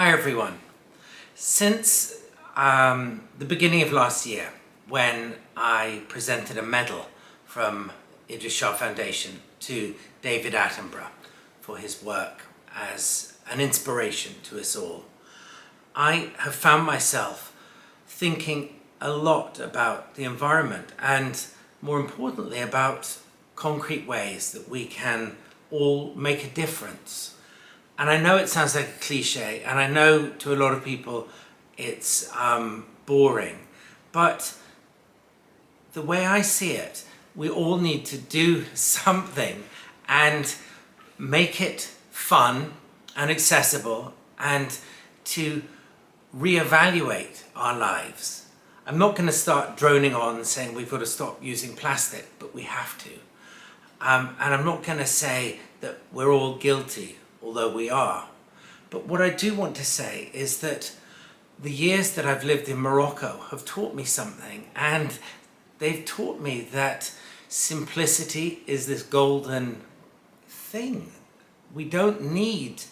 Hi everyone. Since the beginning of last year, when I presented a medal from Idris Shah Foundation to David Attenborough for his work as an inspiration to us all, I have found myself thinking a lot about the environment and, more importantly, about concrete ways that we can all make a difference. And I know it sounds like a cliche, and I know to a lot of people it's boring, but the way I see it, we all need to do something and make it fun and accessible and to reevaluate our lives. I'm not going to start droning on saying we've got to stop using plastic, but we have to. And I'm not going to say that we're all guilty, although we are. But what I do want to say is that the years that I've lived in Morocco have taught me something, and they've taught me that simplicity is this golden thing. We don't need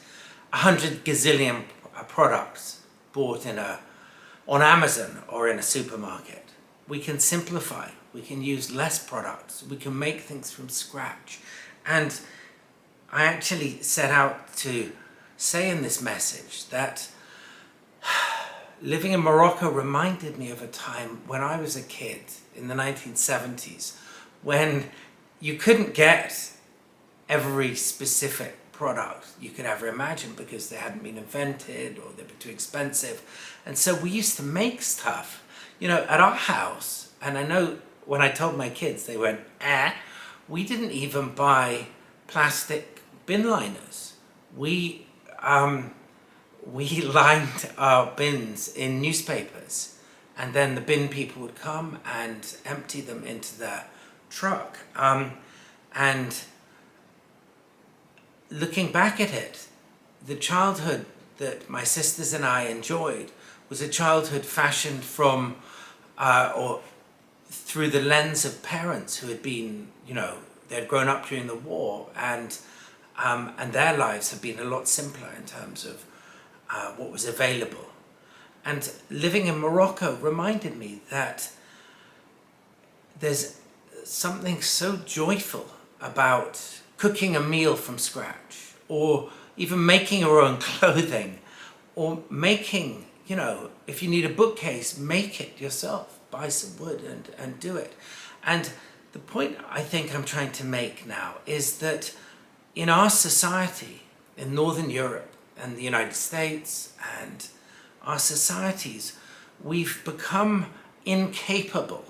100 gazillion products bought on Amazon or in a supermarket. We can simplify, we can use less products, we can make things from scratch. And I actually set out to say in this message that living in Morocco reminded me of a time when I was a kid in the 1970s, when you couldn't get every specific product you could ever imagine because they hadn't been invented or they were too expensive. And so we used to make stuff, at our house. And I know when I told my kids, they went, we didn't even buy plastic bin liners. We lined our bins in newspapers, and then the bin people would come and empty them into their truck. And looking back at it, the childhood that my sisters and I enjoyed was a childhood fashioned from or through the lens of parents who had been, they'd grown up during the war, and their lives have been a lot simpler in terms of what was available. And living in Morocco reminded me that there's something so joyful about cooking a meal from scratch, or even making your own clothing, or making, if you need a bookcase, make it yourself, buy some wood and do it. And the point I think I'm trying to make now is that in our society, in Northern Europe and the United States and our societies, we've become incapable.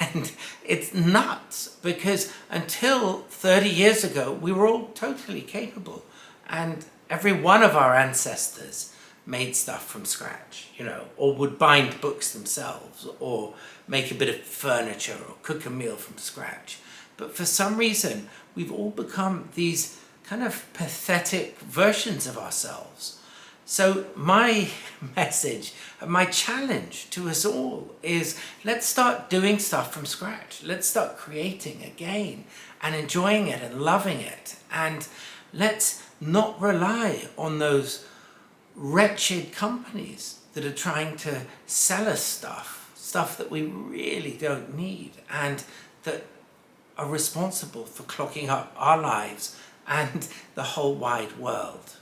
And it's nuts, because until 30 years ago, we were all totally capable. And every one of our ancestors made stuff from scratch, or would bind books themselves, or make a bit of furniture, or cook a meal from scratch. But for some reason, we've all become these kind of pathetic versions of ourselves. So my message, my challenge to us all is, let's start doing stuff from scratch. Let's start creating again and enjoying it and loving it. And let's not rely on those wretched companies that are trying to sell us stuff that we really don't need, and that are responsible for clogging up our lives and the whole wide world.